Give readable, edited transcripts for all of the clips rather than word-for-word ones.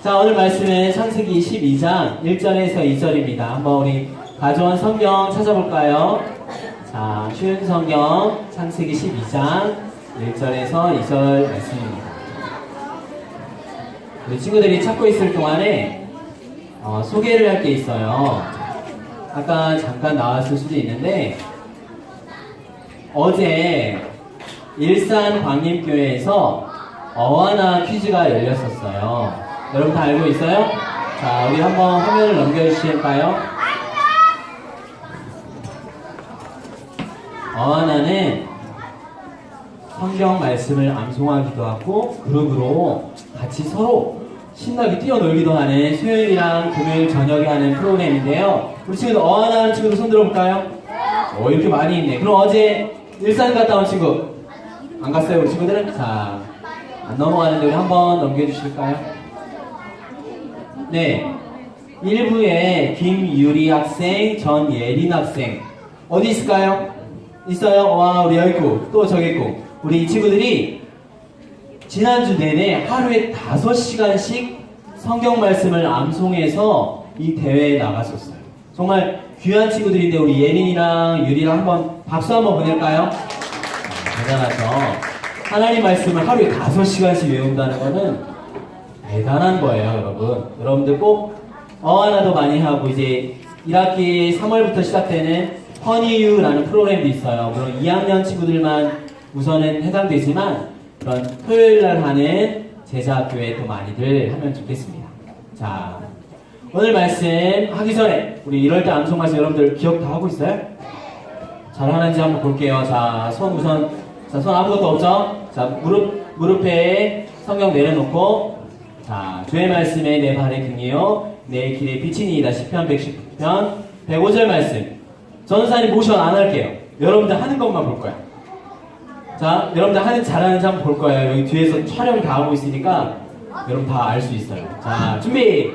자, 오늘 말씀은 창세기 12장 1절에서 2절입니다. 한번 우리 가져온 성경 찾아볼까요? 자, 쉬운 성경 창세기 12장 1절에서 2절 말씀입니다. 우리 친구들이 찾고 있을 동안에 소개를 할 게 있어요. 아까 잠깐 나왔을 수도 있는데 어제 일산 광림교회에서 어하나 퀴즈가 열렸었어요. 여러분 다 알고 있어요? 자, 우리 한번 화면을 넘겨주실까요? 어하나는 성경 말씀을 암송하기도 하고 그룹으로 같이 서로 신나게 뛰어놀기도 하는 수요일이랑 금요일 저녁에 하는 프로그램인데요. 우리 친구들 어하나 친구들 손 들어볼까요? 이렇게 많이 있네. 그럼 어제 일산 갔다 온 친구 안 갔어요? 우리 친구들은? 자, 안 넘어가는데 우리 한번 넘겨주실까요? 네, 1부에 김유리 학생, 전예린 학생 어디 있을까요? 있어요? 와, 우리 여기 있고 또 저기 있고 우리 이 친구들이 지난주 내내 하루에 5시간씩 성경 말씀을 암송해서 이 대회에 나갔었어요. 정말 귀한 친구들인데 우리 예린이랑 유리랑 한번 박수 한번 보낼까요? 대단하죠? 하나님 말씀을 하루에 5시간씩 외운다는 거는 대단한 거예요, 여러분. 여러분들 꼭 어하나도 많이 하고 이제 1학기 3월부터 시작되는 허니유라는 프로그램도 있어요. 물론 2학년 친구들만 우선은 해당되지만 그런 토요일날 하는 제자학교에 또 많이들 하면 좋겠습니다. 자, 오늘 말씀 하기 전에 우리 1월달 암송 말씀 여러분들 기억 다 하고 있어요? 잘 하는지 한번 볼게요. 자, 손 우선, 자, 손 아무것도 없죠? 자, 무릎에 성경 내려놓고 자, 주의 말씀에 내 발의 등이요 내 길의 빛이니이다. 시편 110편 105절 말씀. 전도사님 모션 안 할게요. 여러분들 하는 것만 볼 거야. 자, 여러분들 잘하는지 한번 볼 거예요. 여기 뒤에서 촬영 다 하고 있으니까 여러분 다 알 수 있어요. 자, 준비!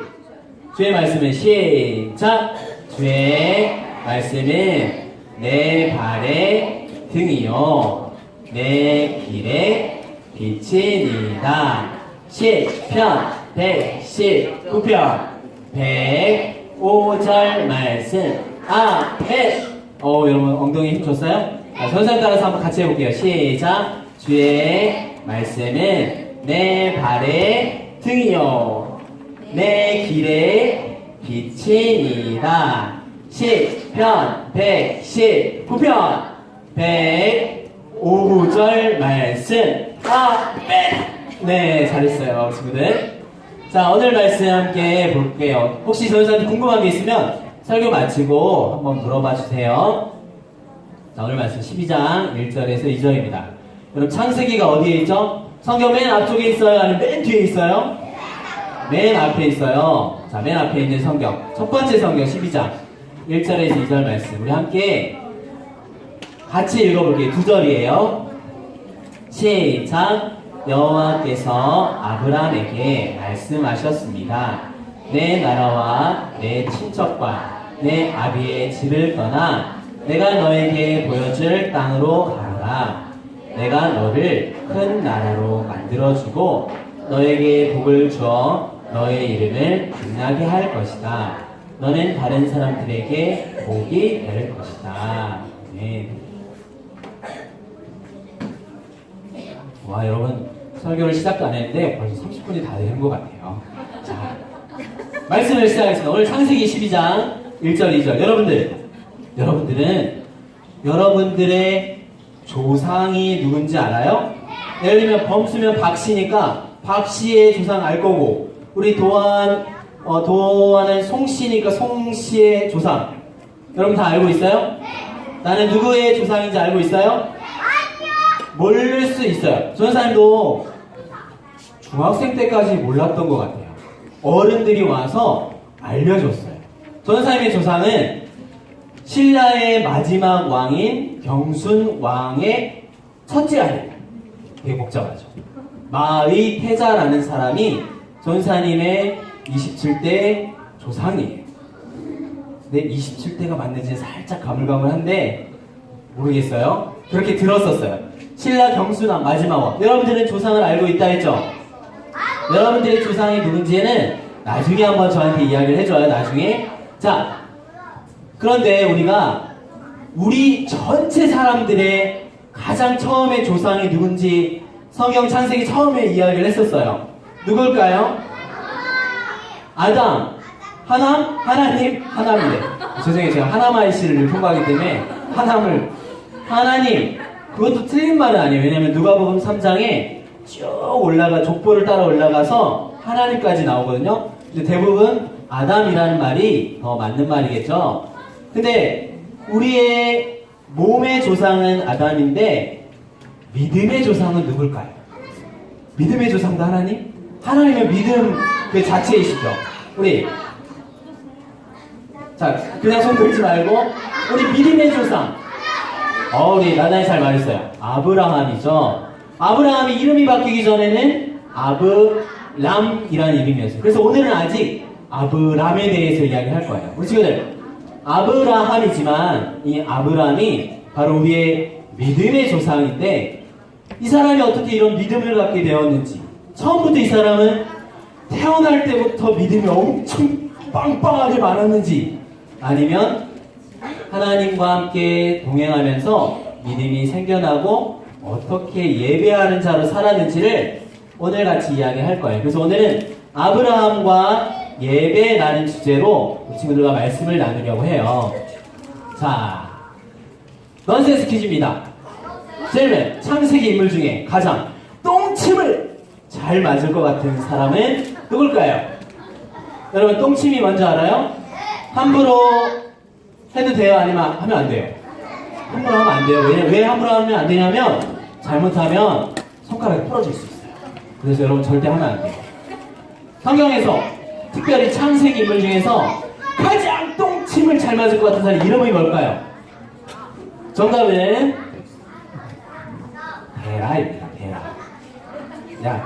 주의 말씀은 시작! 주의 말씀은 내 발의 등이요 내 길의 빛이니이다. 시편 119편 105절 말씀 아멘. 여러분 엉덩이 힘 줬어요? 자, 선생 따라서 한번 같이 해볼게요. 시작. 주의 말씀은 내 발의 등이요 내 길의 빛이니이다. 시편 119편 105절 말씀 아멘. 네, 잘했어요, 친구들. 자, 오늘 말씀 함께 볼게요. 혹시 전도사님 궁금한 게 있으면 설교 마치고 한번 물어봐 주세요. 자, 오늘 말씀 12장 1절에서 2절입니다. 여러분, 창세기가 어디에 있죠? 성경 맨 앞쪽에 있어요? 아니면 맨 뒤에 있어요? 맨 앞에 있어요. 자, 맨 앞에 있는 성경. 첫 번째 성경 12장 1절에서 2절 말씀. 우리 함께 같이 읽어볼게요. 2절이에요. 시작. 여호와께서 아브라함에게 말씀하셨습니다. 내 나라와 내 친척과 내 아비의 집을 떠나 내가 너에게 보여줄 땅으로 가라. 내가 너를 큰 나라로 만들어주고 너에게 복을 주어 너의 이름을 빛나게 할 것이다. 너는 다른 사람들에게 복이 될 것이다. 네. 와, 여러분 설교를 시작도 안 했는데 벌써 30분이 다 되는 것 같아요. 자, 말씀을 시작하겠습니다. 오늘 창세기 12장 1절 2절 여러분들은 여러분들의 조상이 누군지 알아요? 예를 들면 범수면 박씨니까 박씨의 조상 알 거고 우리 도안은 송씨니까 송씨의 조상 여러분 다 알고 있어요? 나는 누구의 조상인지 알고 있어요? 모를 수 있어요. 전사님도 중학생 때까지 몰랐던 것 같아요. 어른들이 와서 알려줬어요. 전사님의 조상은 신라의 마지막 왕인 경순 왕의 첫째 아들. 되게 복잡하죠. 마의 태자라는 사람이 전사님의 27대 조상이에요. 근데 27대가 맞는지 살짝 가물가물한데 모르겠어요. 그렇게 들었었어요. 신라 경순왕 마지막 왕. 여러분들은 조상을 알고 있다 했죠? 여러분들의 조상이 누군지는 나중에 한번 저한테 이야기를 해줘요. 나중에. 자, 그런데 우리 전체 사람들의 가장 처음에 조상이 누군지 성경 창세기 처음에 이야기를 했었어요. 누굴까요? 아담, 하나님, 하나님이래. 죄송해요. 제가 하나마이 씨를 통과하기 때문에 하나님. 그것도 틀린 말은 아니에요. 왜냐면 누가복음 3장에 쭉 족보를 따라 올라가서 하나님까지 나오거든요. 근데 대부분 아담이라는 말이 더 맞는 말이겠죠. 근데 우리의 몸의 조상은 아담인데 믿음의 조상은 누굴까요? 믿음의 조상도 하나님? 하나님의 믿음 그 자체이시죠. 자, 그냥 손 들지 말고 우리 믿음의 조상. 우리 나단이 잘 말했어요. 아브라함이죠. 아브라함이 이름이 바뀌기 전에는 아브람이라는 이름이었어요. 그래서 오늘은 아직 아브람에 대해서 이야기할 거예요. 우리 친구들, 아브라함이지만 이 아브람이 바로 우리의 믿음의 조상인데 이 사람이 어떻게 이런 믿음을 갖게 되었는지, 처음부터 이 사람은 태어날 때부터 믿음이 엄청 빵빵하게 많았는지, 아니면 하나님과 함께 동행하면서 믿음이 생겨나고 어떻게 예배하는 자로 살았는지를 오늘 같이 이야기할 거예요. 그래서 오늘은 아브라함과 예배라는 주제로 친구들과 말씀을 나누려고 해요. 자, 넌센스 퀴즈입니다. 질문, 창세기 인물 중에 가장 똥침을 잘 맞을 것 같은 사람은 누굴까요? 여러분, 똥침이 뭔지 알아요? 함부로 해도 돼요? 아니면 하면 안 돼요? 함부로 하면 안 돼요. 왜 함부로 하면 안 되냐면 잘못하면 손가락이 부러질 수 있어요. 그래서 여러분 절대 하면 안 돼요. 성경에서 특별히 창세기 인물 중에서 가장 똥침을 잘 맞을 것 같은 사람 이름이 뭘까요? 정답은 데라입니다.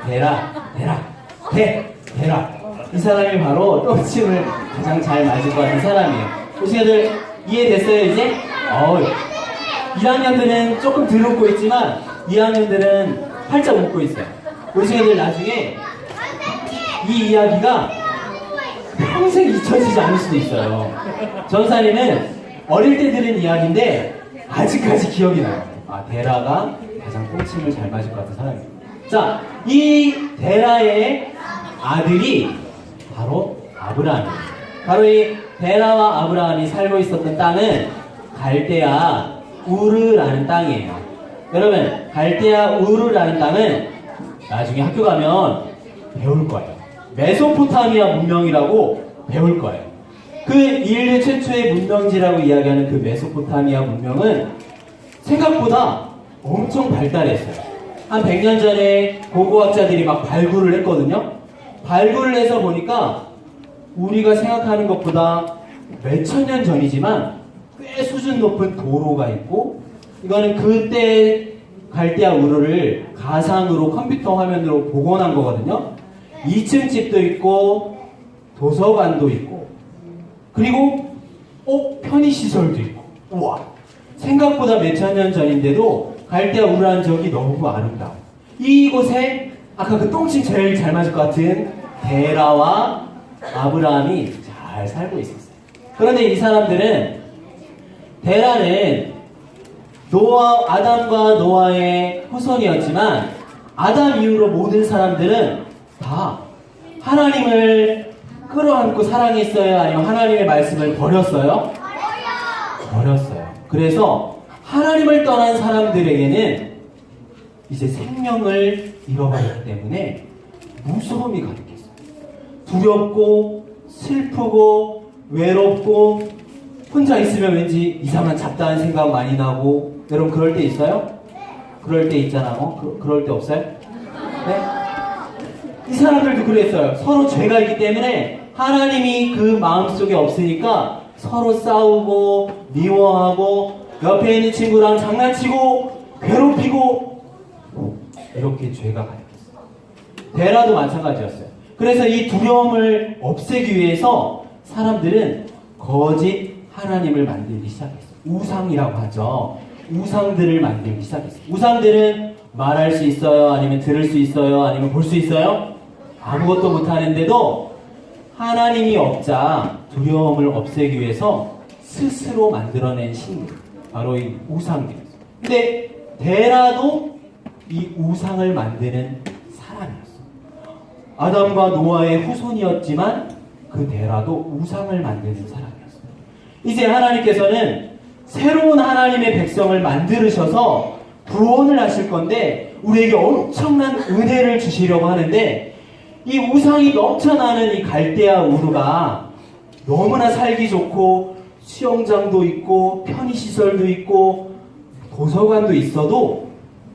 데라. 이 사람이 바로 똥침을 가장 잘 맞을 것 같은 사람이에요. 친구들 이해됐어요 이제? 1학년들은 조금 덜 웃고 있지만 2학년들은 활짝 웃고 있어요. 우리 친구들 나중에 이 이야기가 평생 잊혀지지 않을 수도 있어요. 전사님은 어릴 때 들은 이야기인데 아직까지 기억이 나요. 데라가 가장 똥침을 잘 맞을 것 같은 사람입니다. 자, 이 데라의 아들이 바로 아브라함입니다. 바로 이 데라와 아브라함이 살고 있었던 땅은 갈대아 우르라는 땅이에요. 여러분, 갈대아 우르라는 땅은 나중에 학교 가면 배울 거예요. 메소포타미아 문명이라고 배울 거예요. 그 인류 최초의 문명지라고 이야기하는 그 메소포타미아 문명은 생각보다 엄청 발달했어요. 한 100년 전에 고고학자들이 막 발굴을 했거든요. 발굴을 해서 보니까 우리가 생각하는 것보다 몇천 년 전이지만 꽤 수준 높은 도로가 있고, 이거는 그때 갈대아 우르를 가상으로 컴퓨터 화면으로 복원한 거거든요. 2층 집도 있고 도서관도 있고, 그리고 편의시설도 있고. 우와, 생각보다 몇천 년 전인데도 갈대아 우르라는 지역이 너무 아름다워. 이곳에 아까 그 똥침 제일 잘 맞을 것 같은 데라와 아브라함이 잘 살고 있었어요. 그런데 이 사람들은, 데라는 아담과 노아의 후손이었지만 아담 이후로 모든 사람들은 다 하나님을 끌어안고 사랑했어요? 아니면 하나님의 말씀을 버렸어요? 버렸어요. 그래서 하나님을 떠난 사람들에게는 이제 생명을 잃어버렸기 때문에 무서움이 가득했어요. 두렵고 슬프고 외롭고 혼자 있으면 왠지 이상한 잡다한 생각 많이 나고. 여러분 그럴 때 있어요? 그럴 때 있잖아. 그럴 때 없어요? 네? 이 사람들도 그랬어요. 서로 죄가 있기 때문에 하나님이 그 마음속에 없으니까 서로 싸우고 미워하고 옆에 있는 친구랑 장난치고 괴롭히고, 이렇게 죄가 가득했어요. 데라도 마찬가지였어요. 그래서 이 두려움을 없애기 위해서 사람들은 거짓 하나님을 만들기 시작했어요. 우상이라고 하죠. 우상들을 만들기 시작했어요. 우상들은 말할 수 있어요? 아니면 들을 수 있어요? 아니면 볼 수 있어요? 아무것도 못하는데도 하나님이 없자 두려움을 없애기 위해서 스스로 만들어낸 신들, 바로 이 우상들이었어요. 근데 데라도 이 우상을 만드는 사람이었어요. 아담과 노아의 후손이었지만 그 데라도 우상을 만드는 사람이었어요. 이제 하나님께서는 새로운 하나님의 백성을 만드셔서 구원을 하실 건데 우리에게 엄청난 은혜를 주시려고 하는데 이 우상이 넘쳐나는 이 갈대아 우르가 너무나 살기 좋고 수영장도 있고 편의시설도 있고 도서관도 있어도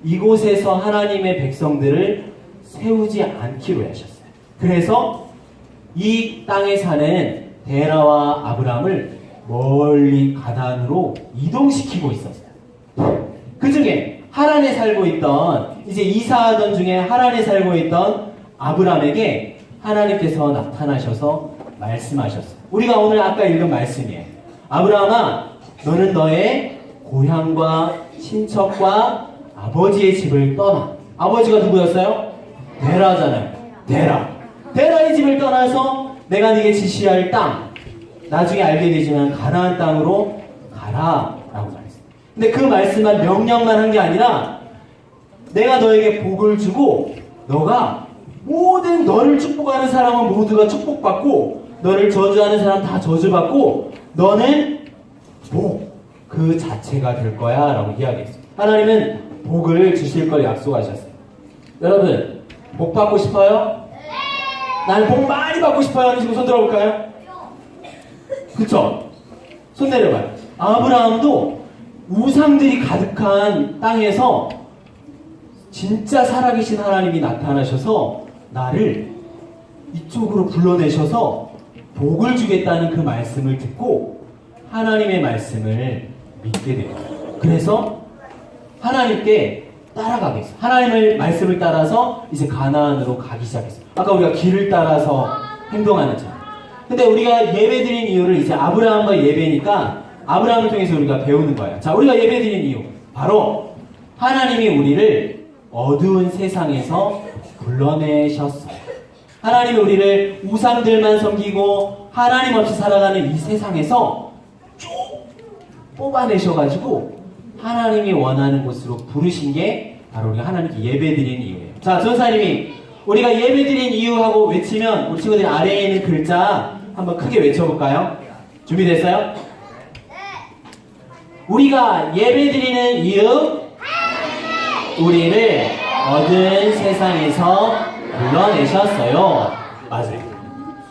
이곳에서 하나님의 백성들을 세우지 않기로 하셨어요. 그래서 이 땅에 사는 데라와 아브람을 멀리 가나안으로 이동시키고 있었어요. 그 중에 하란에 살고 있던, 이제 이사하던 중에 하란에 살고 있던 아브람에게 하나님께서 나타나셔서 말씀하셨어요. 우리가 오늘 아까 읽은 말씀이에요. 아브람아, 너는 너의 고향과 친척과 아버지의 집을 떠나. 아버지가 누구였어요? 데라잖아요. 데라의 집을 떠나서 내가 네게 지시할 땅, 나중에 알게 되지만 가나안 땅으로 가라라고 말했어요. 근데 그 말씀만 명령만 한 게 아니라 내가 너에게 복을 주고 너가 모든 너를 축복하는 사람은 모두가 축복받고 너를 저주하는 사람 다 저주받고 너는 복 그 자체가 될 거야 라고 이야기했어요. 하나님은 복을 주실 걸 약속하셨어요. 여러분 복 받고 싶어요? 네! 나는 복 많이 받고 싶어요. 하는 친구 손 들어볼까요? 그쵸? 손 내려봐요. 아브라함도 우상들이 가득한 땅에서 진짜 살아계신 하나님이 나타나셔서 나를 이쪽으로 불러내셔서 복을 주겠다는 그 말씀을 듣고 하나님의 말씀을 믿게 돼요. 그래서 하나님께 따라가게 했어요. 하나님의 말씀을 따라서 이제 가나안으로 가기 시작했어요. 아까 우리가 길을 따라서 행동하는 자. 근데 우리가 예배드린 이유를 이제 아브라함과 예배니까 아브라함을 통해서 우리가 배우는 거예요. 자, 우리가 예배드린 이유 바로 하나님이 우리를 어두운 세상에서 불러내셨어요. 하나님이 우리를 우상들만 섬기고 하나님 없이 살아가는 이 세상에서 쭉 뽑아내셔가지고 하나님이 원하는 곳으로 부르신 게 바로 우리가 하나님께 예배드린 이유예요. 자, 전사님이 우리가 예배드린 이유하고 외치면 우리 친구들이 아래에 있는 글자 한번 크게 외쳐볼까요? 준비됐어요? 네. 우리가 예배드리는 이유, 우리를 어두운 세상에서 불러내셨어요. 맞아요.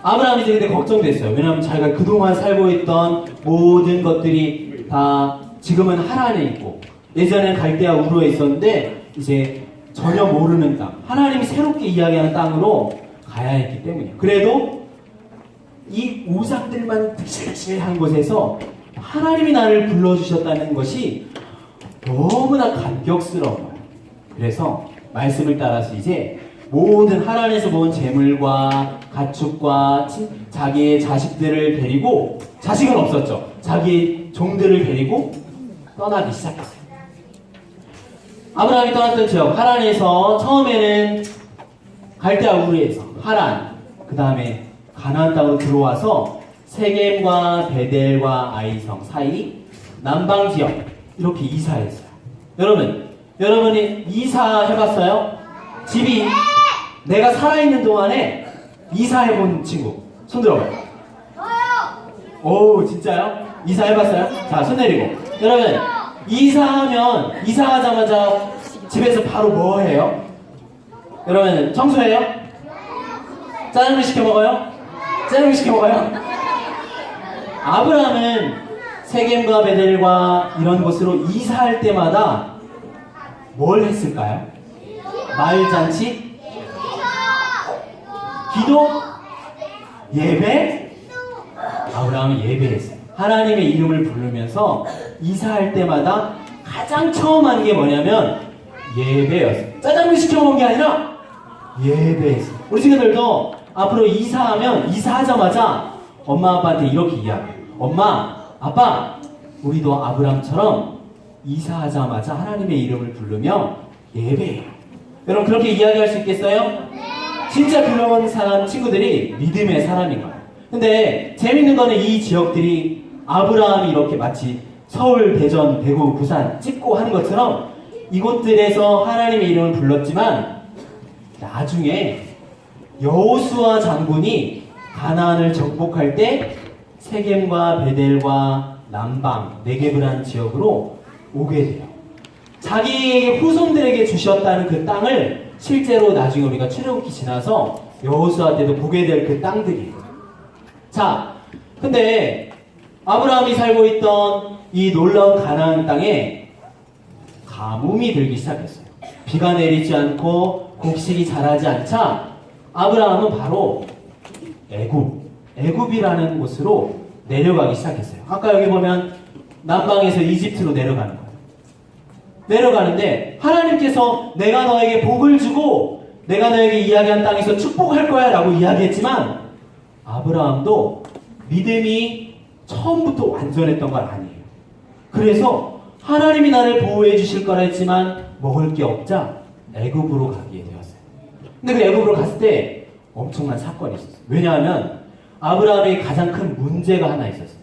아브라함이 이제 근데 걱정됐어요. 왜냐하면 자기가 그동안 살고 있던 모든 것들이 다 지금은 하란에 있고 예전에는 갈대아 우르에 있었는데 이제 전혀 모르는 땅, 하나님이 새롭게 이야기하는 땅으로 가야 했기 때문이에요. 그래도 이 우상들만 득실득실한 곳에서 하나님이 나를 불러주셨다는 것이 너무나 감격스러운 거예요. 그래서 말씀을 따라서 이제 모든 하란에서 모은 재물과 가축과 자기의 자식들을 데리고, 자식은 없었죠. 자기 종들을 데리고 떠나기 시작했어요. 아브라함이 떠났던 지역 하란에서 처음에는 갈대아 우르에서 하란, 그 다음에 가나안 땅으로 들어와서 세겜과 베델과 아이성 사이 남방 지역 이렇게 이사했어요. 여러분이 이사해봤어요? 집이 내가 살아있는 동안에 이사해본 친구 손 들어봐요. 오, 진짜요? 이사해봤어요? 자, 손 내리고. 여러분, 이사하자마자 집에서 바로 뭐 해요? 여러분, 청소해요? 짜장면 시켜 먹어요? 짜장면 시켜 먹어요? 아브라함은 세겜과 베델과 이런 곳으로 이사할 때마다 뭘 했을까요? 마을잔치? 기도? 예배? 아브라함은 예배했어요. 하나님의 이름을 부르면서 이사할 때마다 가장 처음 하는 게 뭐냐면 예배였어요. 짜장면 시켜 먹은 게 아니라 예배했어요. 우리 친구들도 앞으로 이사하자마자 엄마 아빠한테 이렇게 이야기해요. 엄마, 아빠, 우리도 아브라함처럼 이사하자마자 하나님의 이름을 부르며 예배해요. 여러분 그렇게 이야기할 수 있겠어요? 네. 진짜 그런 사람 친구들이 믿음의 사람인 거예요. 근데 재밌는 거는 이 지역들이 아브라함이 이렇게 마치 서울, 대전, 대구, 부산 찍고 하는 것처럼 이곳들에서 하나님의 이름을 불렀지만 나중에 여호수아 장군이 가나안을 정복할 때 세겜과 베델과 남방, 네겝이라는 지역으로 오게 돼요. 자기에게 후손들에게 주셨다는 그 땅을 실제로 나중에 우리가 출애굽기 지나서 여호수아 때도 보게 될 그 땅들이에요. 자, 근데 아브라함이 살고 있던 이 놀라운 가나안 땅에 가뭄이 들기 시작했어요. 비가 내리지 않고 곡식이 자라지 않자 아브라함은 바로 애굽이라는 곳으로 내려가기 시작했어요. 아까 여기 보면 남방에서 이집트로 내려가는 거예요. 내려가는데 하나님께서 내가 너에게 복을 주고 내가 너에게 이야기한 땅에서 축복할 거야 라고 이야기했지만 아브라함도 믿음이 처음부터 완전했던 건 아니에요. 그래서 하나님이 나를 보호해 주실 거라 했지만 먹을 게 없자 애굽으로 가게 되었어요. 근데 그 애굽으로 갔을 때 엄청난 사건이 있었어요. 왜냐하면 아브라함의 가장 큰 문제가 하나 있었어요.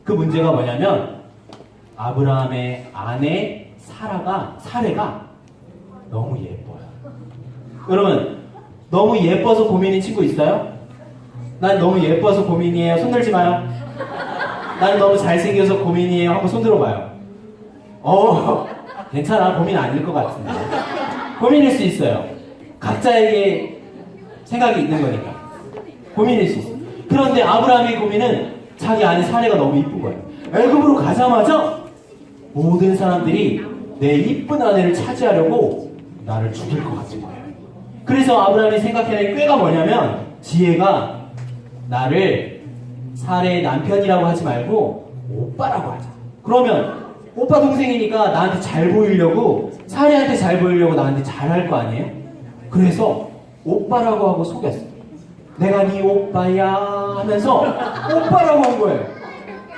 그 문제가 뭐냐면 아브라함의 아내 사레가 너무 예뻐요. 여러분, 너무 예뻐서 고민인 친구 있어요? 난 너무 예뻐서 고민이에요. 손 들지 마요. 나는 너무 잘생겨서 고민이에요. 한번 손 들어봐요. 괜찮아. 고민 아닐 것 같은데. 고민일 수 있어요. 각자에게 생각이 있는 거니까. 고민일 수 있어요. 그런데 아브라함의 고민은 자기 아내 사레가 너무 이쁜 거예요. 애굽으로 가자마자 모든 사람들이 내 이쁜 아내를 차지하려고 나를 죽일 것 같은 거예요. 그래서 아브라함이 생각해낸 꾀가 뭐냐면 지혜가 나를 사레의 남편이라고 하지 말고 오빠라고 하자. 그러면 오빠 동생이니까 나한테 잘 보이려고 사레한테 잘 보이려고 나한테 잘할 거 아니에요? 그래서 오빠라고 하고 속였어. 내가 네 오빠야 하면서 오빠라고 한 거예요.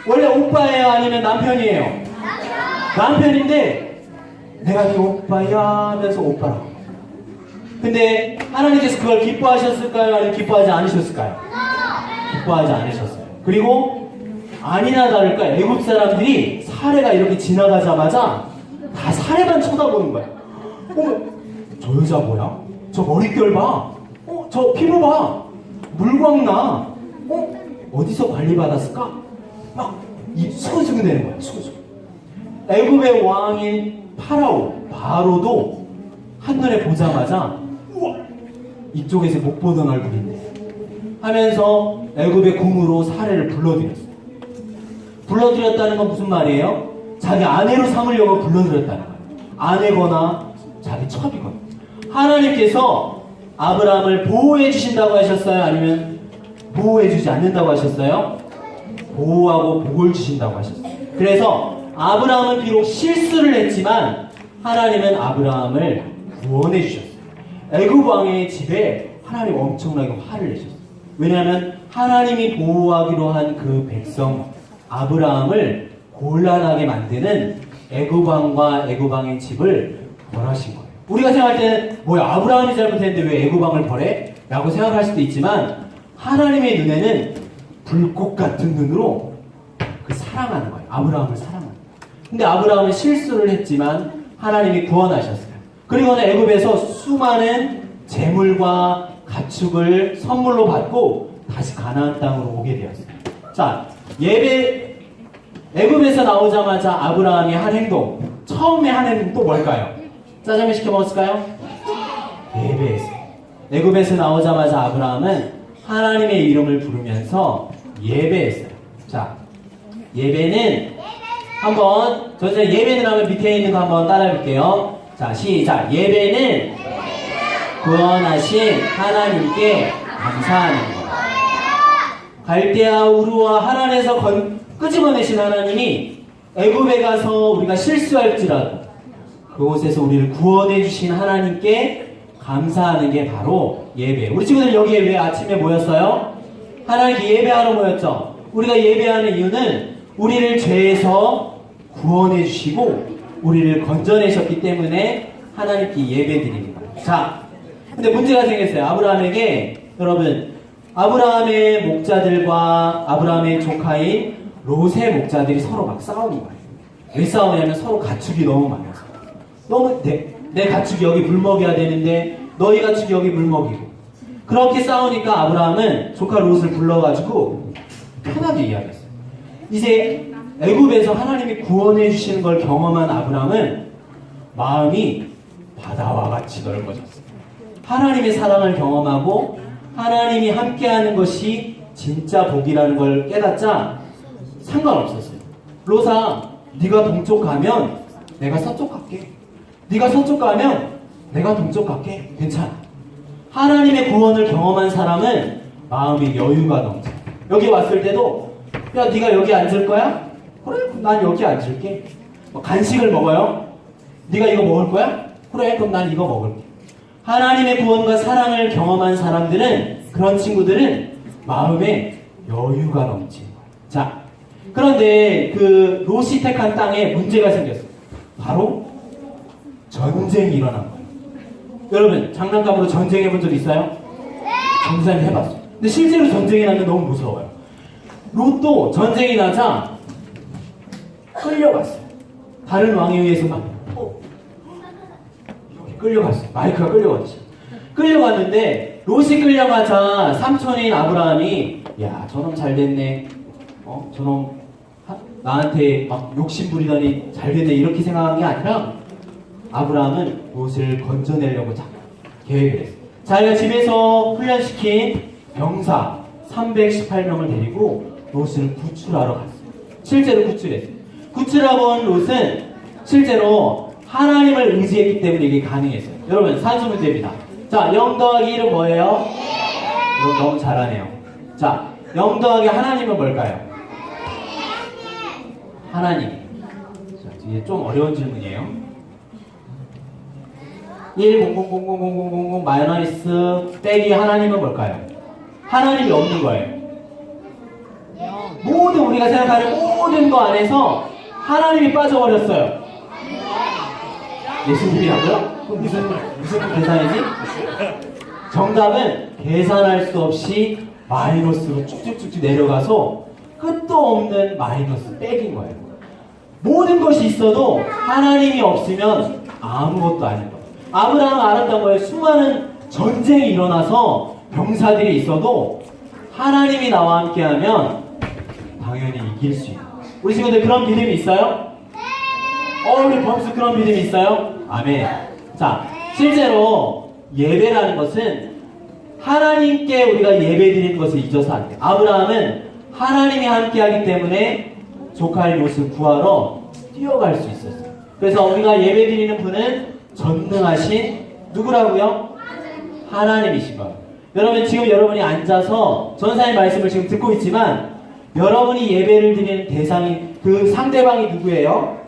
원래 오빠예요 아니면 남편이에요? 남편인데 내가 네 오빠야 하면서 오빠라고. 근데 하나님께서 그걸 기뻐하셨을까요? 아니면 기뻐하지 않으셨을까요? 기뻐하지 않으셨어요. 그리고 아니나 다를까 애굽 사람들이 사레가 이렇게 지나가자마자 다 사레만 쳐다보는 거야. 저 여자 뭐야? 저 머릿결 봐. 저 피부 봐. 물광 나. 어디서 관리받았을까? 막 수근수근 되는 거야. 수근수근. 애굽의 왕인 바로도 한눈에 보자마자 우와, 이쪽에서 못 보던 얼굴인데 하면서 애굽의 궁으로 사례를 불러들였어요. 불러들였다는 건 무슨 말이에요? 자기 아내로 삼으려고 불러들였다는 거예요. 아내거나 자기 첩이거나. 하나님께서 아브라함을 보호해 주신다고 하셨어요? 아니면 보호해 주지 않는다고 하셨어요? 보호하고 복을 주신다고 하셨어요. 그래서 아브라함은 비록 실수를 했지만 하나님은 아브라함을 구원해 주셨어요. 애굽 왕의 집에 하나님 엄청나게 화를 내셨어요. 왜냐하면 하나님이 보호하기로 한 그 백성 아브라함을 곤란하게 만드는 애굽 왕과 애굽 왕의 집을 벌하신 거예요. 우리가 생각할 때는 뭐야 아브라함이 잘못했는데 왜 애굽 왕을 벌해? 라고 생각할 수도 있지만 하나님의 눈에는 불꽃 같은 눈으로 그 사랑하는 거예요. 아브라함을 사랑하는 거예요. 근데 아브라함은 실수를 했지만 하나님이 구원하셨어요. 그리고는 애굽에서 수많은 재물과 가축을 선물로 받고 다시 가나안 땅으로 오게 되었어요. 자, 애굽에서 나오자마자 아브라함이 한 행동, 처음에 한 행동 또 뭘까요? 짜장면 시켜 먹었을까요? 예배했어요. 애굽에서 나오자마자 아브라함은 하나님의 이름을 부르면서 예배했어요. 자, 예배는 한번 저 예배는 하면 밑에 있는 거 한번 따라해 볼게요. 자, 시작. 예배는 구원하신 하나님께 감사하는 것. 갈대아 우르와 하란에서 끄집어내신 하나님이 애굽에 가서 우리가 실수할지라도 그곳에서 우리를 구원해 주신 하나님께 감사하는 게 바로 예배. 우리 친구들 여기에 왜 아침에 모였어요? 하나님께 예배하러 모였죠. 우리가 예배하는 이유는 우리를 죄에서 구원해 주시고 우리를 건져내셨기 때문에 하나님께 예배 드립니다. 자, 근데 문제가 생겼어요. 아브라함에게. 여러분, 아브라함의 목자들과 아브라함의 조카인 롯의 목자들이 서로 막 싸우는 거예요. 왜 싸우냐면 서로 가축이 너무 많아서. 너무 내 가축이 여기 물 먹여야 되는데 너희 가축이 여기 물 먹이고. 그렇게 싸우니까 아브라함은 조카 롯을 불러가지고 편하게 이야기했어요. 이제 애굽에서 하나님이 구원해 주시는 걸 경험한 아브라함은 마음이 바다와 같이 넓어졌어요. 하나님의 사랑을 경험하고 하나님이 함께하는 것이 진짜 복이라는 걸 깨닫자 상관없었어요. 롯아, 네가 동쪽 가면 내가 서쪽 갈게. 네가 서쪽 가면 내가 동쪽 갈게. 괜찮아. 하나님의 구원을 경험한 사람은 마음이 여유가 넘쳐. 여기 왔을 때도 야, 네가 여기 앉을 거야? 그래, 난 여기 앉을게. 간식을 먹어요? 네가 이거 먹을 거야? 그래, 그럼 난 이거 먹을게. 하나님의 구원과 사랑을 경험한 사람들은, 그런 친구들은 마음에 여유가 넘치는 거예요. 자, 그런데 그 롯이 택한 땅에 문제가 생겼어요. 바로 전쟁이 일어난 거예요. 여러분, 장난감으로 전쟁 해본 적 있어요? 전쟁 해봤어요. 근데 실제로 전쟁이 나면 너무 무서워요. 롯도 전쟁이 나자 끌려갔어요. 다른 왕에 의해서 막 이렇게 끌려갔어요. 마이크가 끌려갔어요. 끌려갔는데 롯이 끌려가자 삼촌인 아브라함이 야, 저놈 잘 됐네. 저놈 나한테 막 욕심 부리더니 잘 됐네 이렇게 생각한 게 아니라 아브라함은 롯을 건져내려고 계획을 했어요. 자기가 집에서 훈련시킨 병사 318명을 데리고 롯을 구출하러 갔어요. 실제로 구출했어요. 구출하고 온 롯은 실제로 하나님을 의지했기 때문에 이게 가능했어요. 여러분, 산수 문제입니다. 자, 0 더하기 1은 뭐예요? 여러분 너무 잘하네요. 자, 0 더하기 하나님은 뭘까요? 하나님. 자, 이게 좀 어려운 질문이에요. 1 0 0 0 0 0 0 0 마이너스 빼기 하나님은 뭘까요? 하나님이 없는 거예요. 모든 우리가 생각하는 모든 거 안에서 하나님이 빠져버렸어요. 예수님이라고요? 무슨 계산이지? 정답은 계산할 수 없이 마이너스로 쭉쭉쭉 내려가서 끝도 없는 마이너스 백인 거예요. 모든 것이 있어도 하나님이 없으면 아무것도 아닌 거예요. 아브라함은 알았던 거예요. 수많은 전쟁이 일어나서 병사들이 있어도 하나님이 나와 함께하면 당연히 이길 수 있는 거예요. 우리 친구들 그런 믿음이 있어요? 우리 범수 그런 믿음이 있어요? 아멘. 자, 실제로 예배라는 것은 하나님께 우리가 예배 드리는 것을 잊어서 안 돼요. 아브라함은 하나님이 함께하기 때문에 조카의 롯을 구하러 뛰어갈 수 있었어요. 그래서 우리가 예배 드리는 분은 전능하신 누구라고요? 하나님이신 거예요. 여러분, 지금 여러분이 앉아서 전사의 말씀을 지금 듣고 있지만 여러분이 예배를 드리는 대상이, 그 상대방이 누구예요?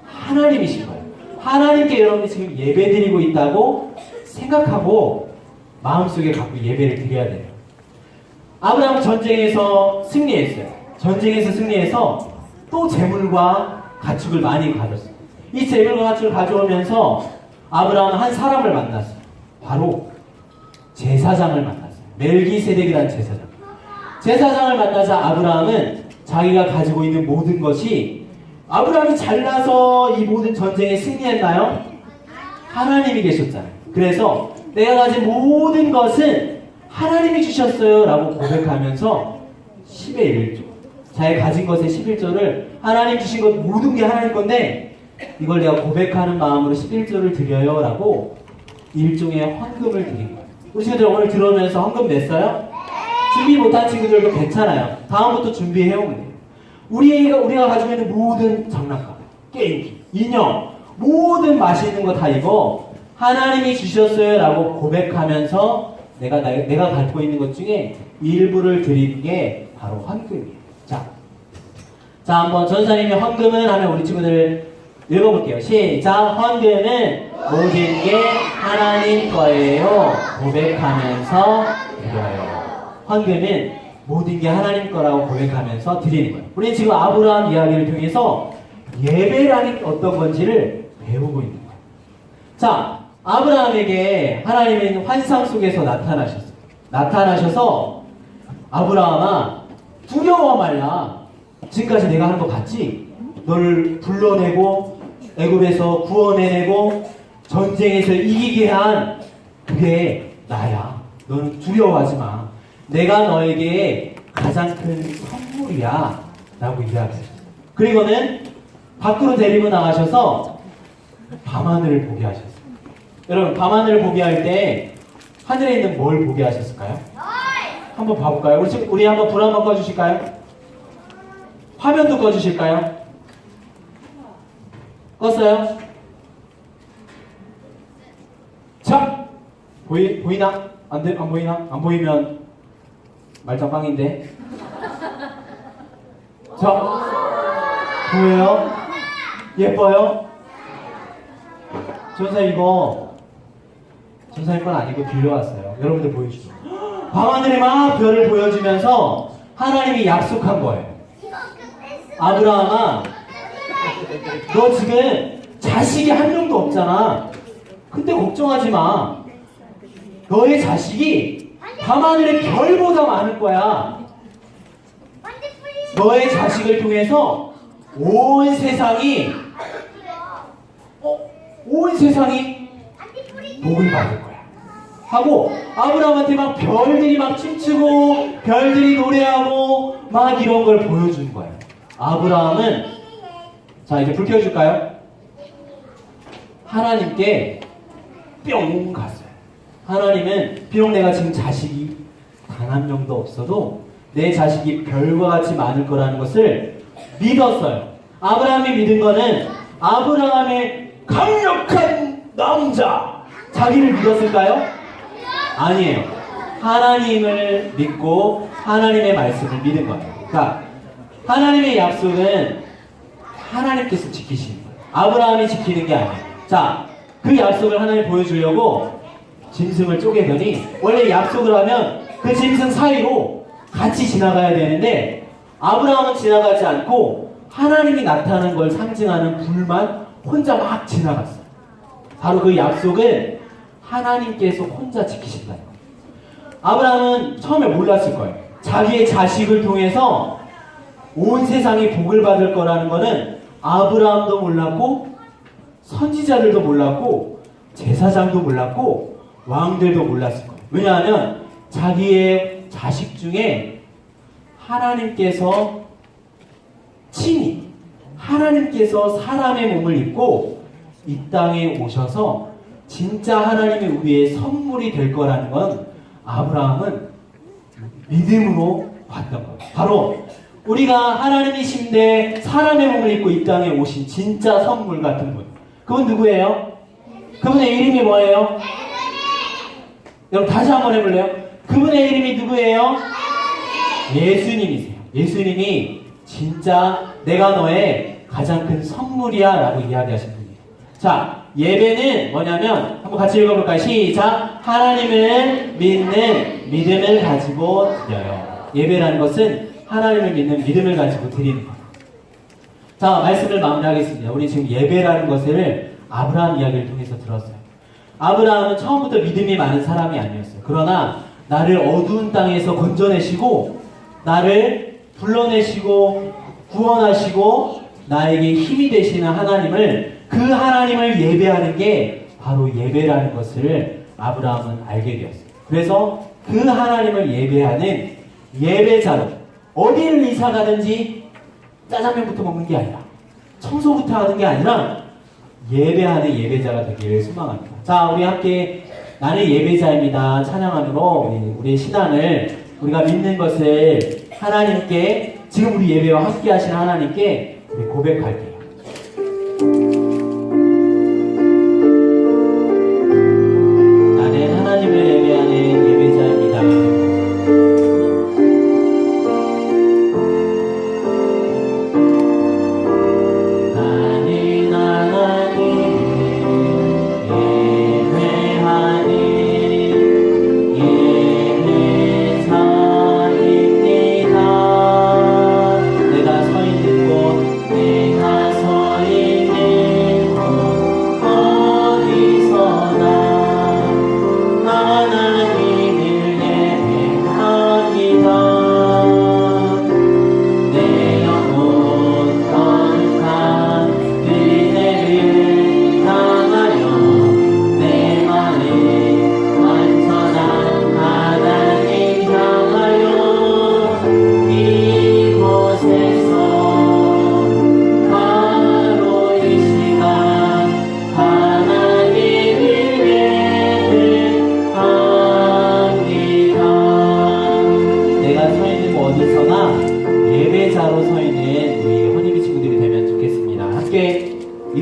하나님이신 거예요. 하나님께 여러분이 지금 예배 드리고 있다고 생각하고 마음속에 갖고 예배를 드려야 돼요. 아브라함 전쟁에서 승리했어요. 전쟁에서 승리해서 또 재물과 가축을 많이 가졌어요. 이 재물과 가축을 가져오면서 아브라함은 한 사람을 만났어요. 바로 제사장을 만났어요. 멜기세덱이라는 제사장. 제사장을 만나자 아브라함은 자기가 가지고 있는 모든 것이, 아브라함이 잘나서 이 모든 전쟁에 승리했나요? 하나님이 계셨잖아요. 그래서 내가 가진 모든 것은 하나님이 주셨어요 라고 고백하면서 10의 1조, 자기 가진 것의 11조를, 하나님 주신 것 모든 게 하나님 건데 이걸 내가 고백하는 마음으로 11조를 드려요 라고 일종의 헌금을 드린 거예요. 우리 친구들 오늘 들어오면서 헌금 냈어요? 준비 못한 친구들도 괜찮아요. 다음부터 준비해오면 돼요. 우리가 가지고 있는 모든 장난감, 게임기, 인형, 모든 맛있는 거 다 이거 하나님이 주셨어요 라고 고백하면서 내가 갖고 있는 것 중에 일부를 드리는 게 바로 헌금이에요. 자, 한번 전사님이 헌금은 하면 우리 친구들 읽어볼게요. 시작. 헌금은 모든 게 하나님 거예요 고백하면서 드려요. 헌금은 모든 게 하나님 거라고 고백하면서 드리는 거예요. 우리는 지금 아브라함 이야기를 통해서 예배라는 어떤 건지를 배우고 있는 거예요. 자, 아브라함에게 하나님은 환상 속에서 나타나셨어요. 나타나셔서 아브라함아 두려워 말라. 지금까지 내가 한 거 봤지? 너를 불러내고 애굽에서 구원해내고 전쟁에서 이기게 한 그게 나야. 너는 두려워하지 마. 내가 너에게 가장 큰 선물이야 라고 이야기했어요. 그리고는 밖으로 데리고 나가셔서 밤하늘을 보게 하셨어요. 여러분 밤하늘을 보게 할 때 하늘에 있는 뭘 보게 하셨을까요? 한번 봐볼까요? 우리 한번 불 한번 꺼주실까요? 화면도 꺼주실까요? 껐어요? 자! 보이나? 안 보이나? 안 보이면 말짱빵인데. 자, 보여요? 예뻐요? 전사님 건 아니고 빌려왔어요. 여러분들 보여주세요. 밤하늘에 막 별을 보여주면서 하나님이 약속한 거예요. 아브라함아, 너 지금 자식이 한 명도 없잖아. 근데 걱정하지 마. 너의 자식이 밤하늘의 별보다 많을 거야. 너의 자식을 통해서 온 세상이 복을 받을 거야. 하고 아브라함한테 막 별들이 막 춤추고 별들이 노래하고 막 이런 걸 보여준 거예요. 아브라함은 자 이제 불 켜줄까요? 하나님께 뿅 갔어요. 하나님은 비록 내가 지금 자식이 단 한 명도 없어도 내 자식이 별과 같이 많을 거라는 것을 믿었어요. 아브라함이 믿은 거는 아브라함의 강력한 남자 자기를 믿었을까요? 아니에요. 하나님을 믿고 하나님의 말씀을 믿은 거예요. 그러니까 하나님의 약속은 하나님께서 지키시는 거예요. 아브라함이 지키는 게 아니에요. 자, 그 약속을 하나님 보여주려고 짐승을 쪼개더니 원래 약속을 하면 그 짐승 사이로 같이 지나가야 되는데 아브라함은 지나가지 않고 하나님이 나타나는 걸 상징하는 불만 혼자 막 지나갔어요. 바로 그 약속을 하나님께서 혼자 지키신다는 거예요. 아브라함은 처음에 몰랐을 거예요. 자기의 자식을 통해서 온 세상이 복을 받을 거라는 거는 아브라함도 몰랐고 선지자들도 몰랐고 제사장도 몰랐고 왕들도 몰랐을 거예요. 왜냐하면 자기의 자식 중에 하나님께서 친히 하나님께서 사람의 몸을 입고 이 땅에 오셔서 진짜 하나님이 우리의 선물이 될 거라는 건 아브라함은 믿음으로 봤던 거예요. 바로 우리가 하나님이신데 사람의 몸을 입고 이 땅에 오신 진짜 선물 같은 분. 그분 누구예요? 그분의 이름이 뭐예요? 여러분 다시 한번 해볼래요? 그분의 이름이 누구예요? 예수님이세요. 예수님이 진짜 내가 너의 가장 큰 선물이야 라고 이야기하신 분이에요. 자, 예배는 뭐냐면 한번 같이 읽어볼까요? 시작! 하나님을 믿는 믿음을 가지고 드려요. 예배라는 것은 하나님을 믿는 믿음을 가지고 드리는 거예요. 자, 말씀을 마무리하겠습니다. 우리 지금 예배라는 것을 아브라함 이야기를 통해서 들었어요. 아브라함은 처음부터 믿음이 많은 사람이 아니었어요. 그러나 나를 어두운 땅에서 건져내시고 나를 불러내시고 구원하시고 나에게 힘이 되시는 하나님을 그 하나님을 예배하는 게 바로 예배라는 것을 아브라함은 알게 되었어요. 그래서 그 하나님을 예배하는 예배자로 어디를 이사 가든지 짜장면부터 먹는 게 아니라 청소부터 하는 게 아니라 예배하는 예배자가 되기를 소망합니다. 자, 우리 함께 나는 예배자입니다 찬양함으로 우리의 신앙을 우리가 믿는 것을 하나님께 지금 우리 예배와 함께 하신 하나님께 우리 고백할게요. 나는 하나님을 예배하는 예배자입니다. 나는 하나님을 예배하는 예배자입니다. 내가 서 있는 곳 내가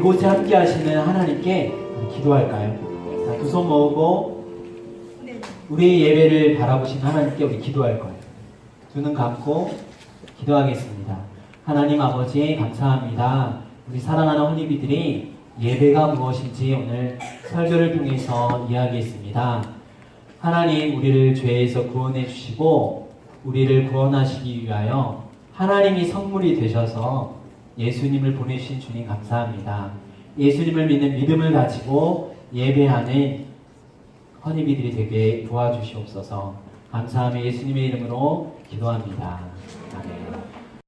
이곳에 함께 하시는 하나님께 우리 기도할까요? 자, 두 손 모으고 우리 예배를 바라보시는 하나님께 우리 기도할 거예요. 두 눈 감고 기도하겠습니다. 하나님 아버지 감사합니다. 우리 사랑하는 허니비들이 예배가 무엇인지 오늘 설교를 통해서 이야기했습니다. 하나님 우리를 죄에서 구원해 주시고 우리를 구원하시기 위하여 하나님이 선물이 되셔서 예수님을 보내주신 주님 감사합니다. 예수님을 믿는 믿음을 가지고 예배하는 허니비들이 되게 도와주시옵소서. 감사하며 예수님의 이름으로 기도합니다. 아멘.